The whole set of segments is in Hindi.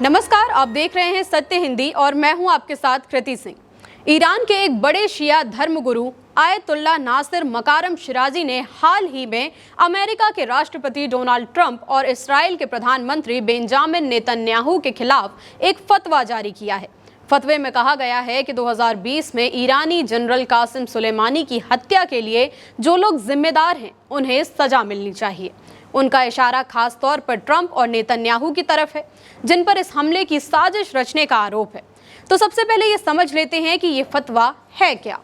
नमस्कार, आप देख रहे हैं सत्य हिंदी और मैं हूं आपके साथ कृति सिंह। ईरान के एक बड़े शिया धर्मगुरु आयतुल्ला नासिर मकारम शिराजी ने हाल ही में अमेरिका के राष्ट्रपति डोनाल्ड ट्रंप और इस्राएल के प्रधानमंत्री बेंजामिन नेतन्याहू के खिलाफ एक फतवा जारी किया है। फतवे में कहा गया है कि 2020 में ईरानी जनरल कासिम सुलेमानी की हत्या के लिए जो लोग जिम्मेदार हैं उन्हें सजा मिलनी चाहिए। उनका इशारा खास तौर पर ट्रंप और नेतन्याहू की तरफ है, जिन पर इस हमले की साजिश रचने का आरोप है। तो सबसे पहले ये समझ लेते हैं कि ये फतवा है क्या।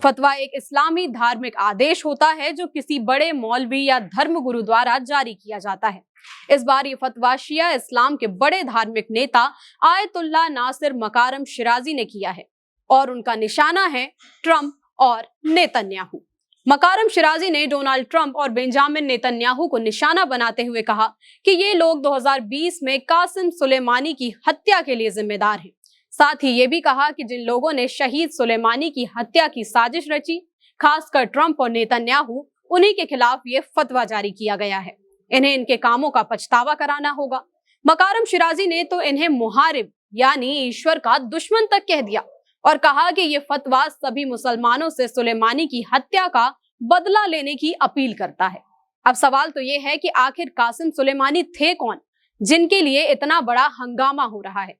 फतवा एक इस्लामी धार्मिक आदेश होता है जो किसी बड़े मौलवी या धर्मगुरु द्वारा जारी किया जाता है। इस बार ये फतवा शिया इस्लाम के बड़े धार्मिक नेता आयतुल्ला नासिर मकारम शिराजी ने किया है और उनका निशाना है ट्रंप और नेतन्याहू। मकारम शिराजी ने डोनाल्ड ट्रंप और बेंजामिन नेतन्याहू को निशाना बनाते हुए कहा कि ये लोग 2020 में कासिम सुलेमानी की हत्या के लिए जिम्मेदार हैं। साथ ही ये भी कहा कि जिन लोगों ने शहीद सुलेमानी की हत्या की साजिश रची, खासकर ट्रंप और नेतन्याहू, उन्हीं के खिलाफ ये फतवा जारी किया गया है। इन्हें इनके कामों का पछतावा कराना होगा। मकारम शिराजी ने तो इन्हें मुहारिब यानी ईश्वर का दुश्मन तक कह दिया और कहा कि ये फतवा सभी मुसलमानों से सुलेमानी की हत्या का बदला लेने की अपील करता है। अब सवाल तो ये है कि आखिर कासिम सुलेमानी थे कौन, जिनके लिए इतना बड़ा हंगामा हो रहा है।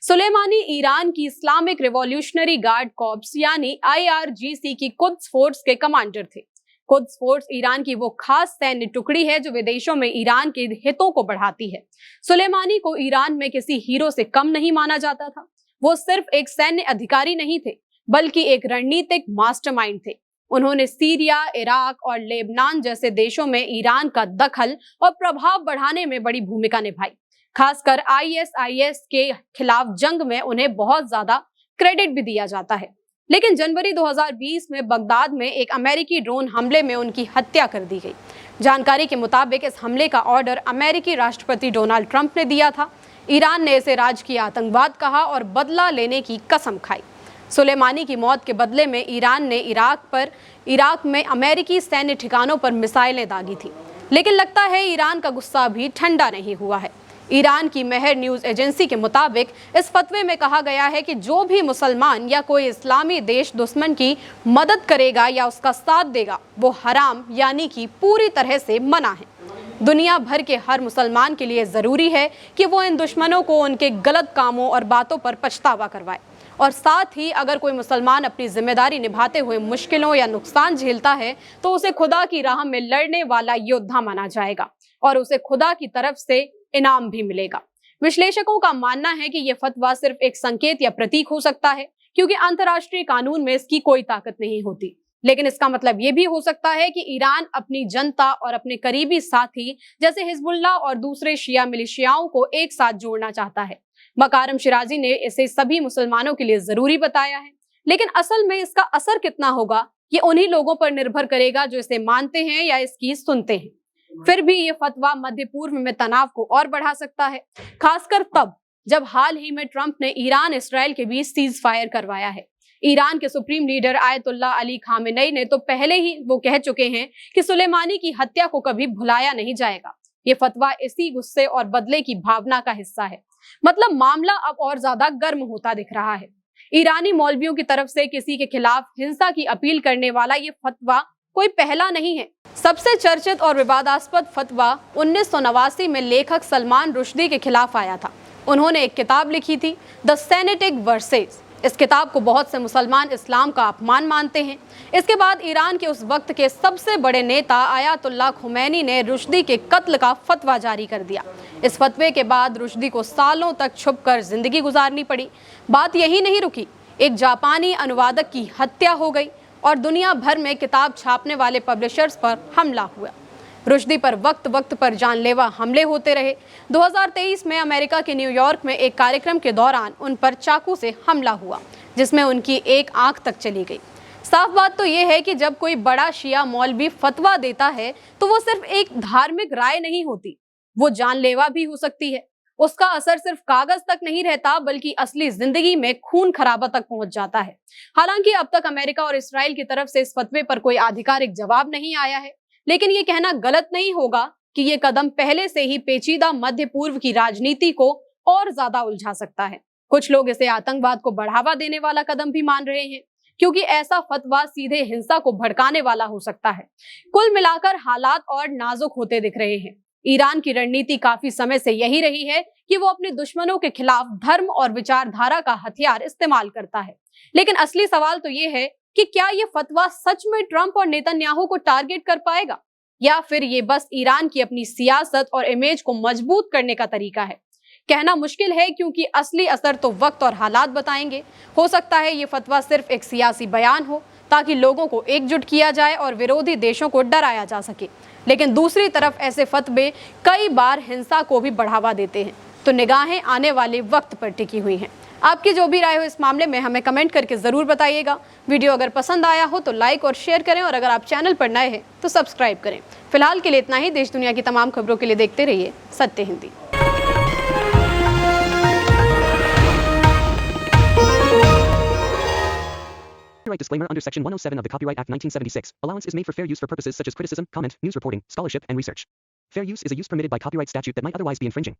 सुलेमानी ईरान की इस्लामिक रिवॉल्यूशनरी गार्ड कॉर्प्स यानी IRGC की कुद्स फोर्स के कमांडर थे। कुद्स फोर्स ईरान की वो खास सैन्य टुकड़ी है जो विदेशों में ईरान के हितों को बढ़ाती है। सुलेमानी को ईरान में किसी हीरो से कम नहीं माना जाता था। वो सिर्फ एक सैन्य अधिकारी नहीं थे, बल्कि एक रणनीतिक मास्टरमाइंड थे। उन्होंने सीरिया, इराक और लेबनान जैसे देशों में ईरान का दखल और प्रभाव बढ़ाने में बड़ी भूमिका निभाई। खासकर ISIS के खिलाफ जंग में उन्हें बहुत ज्यादा क्रेडिट भी दिया जाता है। लेकिन जनवरी 2020 में बगदाद में एक अमेरिकी ड्रोन हमले में उनकी हत्या कर दी गई। जानकारी के मुताबिक इस हमले का ऑर्डर अमेरिकी राष्ट्रपति डोनाल्ड ट्रंप ने दिया था। ईरान ने इसे राजकीय आतंकवाद कहा और बदला लेने की कसम खाई। सुलेमानी की मौत के बदले में ईरान ने इराक में अमेरिकी सैन्य ठिकानों पर मिसाइलें दागी थी। लेकिन लगता है ईरान का गुस्सा भी ठंडा नहीं हुआ है। ईरान की मेहर न्यूज एजेंसी के मुताबिक इस फतवे में कहा गया है कि जो भी मुसलमान या कोई इस्लामी देश दुश्मन की मदद करेगा या उसका साथ देगा, वो हराम यानी कि पूरी तरह से मना है। दुनिया भर के हर मुसलमान के लिए जरूरी है कि वो इन दुश्मनों को उनके गलत कामों और बातों पर पछतावा करवाए, और साथ ही अगर कोई मुसलमान अपनी जिम्मेदारी निभाते हुए मुश्किलों या नुकसान झेलता है तो उसे खुदा की राह में लड़ने वाला योद्धा माना जाएगा और उसे खुदा की तरफ से इनाम भी मिलेगा। विश्लेषकों का मानना है कि यह फतवा सिर्फ एक संकेत या प्रतीक हो सकता है, क्योंकि अंतर्राष्ट्रीय कानून में इसकी कोई ताकत नहीं होती। लेकिन इसका मतलब ये भी हो सकता है कि ईरान अपनी जनता और अपने करीबी साथी जैसे हिजबुल्लाह और दूसरे शिया मिलिशियाओं को एक साथ जोड़ना चाहता है। मकारम शिराजी ने इसे सभी मुसलमानों के लिए जरूरी बताया है, लेकिन असल में इसका असर कितना होगा ये उन्हीं लोगों पर निर्भर करेगा जो इसे मानते हैं या इसकी सुनते हैं। फिर भी ये फतवा मध्य पूर्व में तनाव को और बढ़ा सकता है, खासकर तब जब हाल ही में ट्रंप ने ईरान इसराइल के बीच सीज फायर करवाया है। ईरान के supreme leader ayatollah Ali Khamenei ने तो पहले ही वो कह चुके हैं कि सुलेमानी की हत्या को कभी भुलाया नहीं जाएगा। ये फतवा इसी गुस्से और बदले की भावना का हिस्सा है। मतलब मामला अब और ज्यादा गर्म होता दिख रहा है। ईरानी मौलवियों की तरफ से किसी के खिलाफ हिंसा की अपील करने वाला ये फतवा कोई पहला नहीं है। सबसे चर्चित और विवादास्पद फतवा 1989 में लेखक सलमान रुश्दी के खिलाफ आया था। उन्होंने एक किताब लिखी थी, द सेनेटिक वर्सेस। इस किताब को बहुत से मुसलमान इस्लाम का अपमान मानते हैं। इसके बाद ईरान के उस वक्त के सबसे बड़े नेता आयतुल्ला खुमैनी ने रुश्दी के कत्ल का फतवा जारी कर दिया। इस फतवे के बाद रुश्दी को सालों तक छुपकर जिंदगी गुजारनी पड़ी। बात यही नहीं रुकी, एक जापानी अनुवादक की हत्या हो गई और दुनिया भर में किताब छापने वाले पब्लिशर्स पर हमला हुआ। रुश्दी पर वक्त वक्त पर जानलेवा हमले होते रहे। 2023 में अमेरिका के न्यूयॉर्क में एक कार्यक्रम के दौरान उन पर चाकू से हमला हुआ, जिसमें उनकी एक आंख तक चली गई। साफ बात तो ये है कि जब कोई बड़ा शिया मौलवी फतवा देता है तो वो सिर्फ एक धार्मिक राय नहीं होती, वो जानलेवा भी हो सकती है। उसका असर सिर्फ कागज तक नहीं रहता, बल्कि असली जिंदगी में खून खराबा तक पहुंच जाता है। हालांकि अब तक अमेरिका और इसराइल की तरफ से इस फतवे पर कोई आधिकारिक जवाब नहीं आया है, लेकिन ये कहना गलत नहीं होगा कि ये कदम पहले से ही पेचीदा मध्य पूर्व की राजनीति को और ज्यादा उलझा सकता है। कुछ लोग इसे आतंकवाद को बढ़ावा देने वाला कदम भी मान रहे हैं, क्योंकि ऐसा फतवा सीधे हिंसा को भड़काने वाला हो सकता है। कुल मिलाकर हालात और नाजुक होते दिख रहे हैं। ईरान की रणनीति काफी समय से यही रही है कि वो अपने दुश्मनों के खिलाफ धर्म और विचारधारा का हथियार इस्तेमाल करता है। लेकिन असली सवाल तो ये है कि क्या ये फतवा सच में ट्रंप और नेतन्याहू को टारगेट कर पाएगा, या फिर ये बस ईरान की अपनी सियासत और इमेज को मजबूत करने का तरीका है। कहना मुश्किल है, क्योंकि असली असर तो वक्त और हालात बताएंगे। हो सकता है ये फतवा सिर्फ एक सियासी बयान हो, ताकि लोगों को एकजुट किया जाए और विरोधी देशों को डराया जा सके। लेकिन दूसरी तरफ ऐसे फतवे कई बार हिंसा को भी बढ़ावा देते हैं। तो निगाहें आने वाले वक्त पर टिकी हुई हैं। आपकी जो भी राय हो इस मामले में हमें कमेंट करके जरूर बताइएगा। वीडियो अगर पसंद आया हो तो लाइक और शेयर करें, और अगर आप चैनल पर नए हैं तो सब्सक्राइब करें। फिलहाल के लिए इतना ही। देश दुनिया की तमाम खबरों के लिए देखते रहिए सत्य Hindi. Copyright disclaimer under Section 107 of the Copyright Act 1976. Allowance is made for fair use for purposes such as criticism, comment, news reporting, scholarship, and research. Fair use is a use permitted by copyright statute that might otherwise be infringing.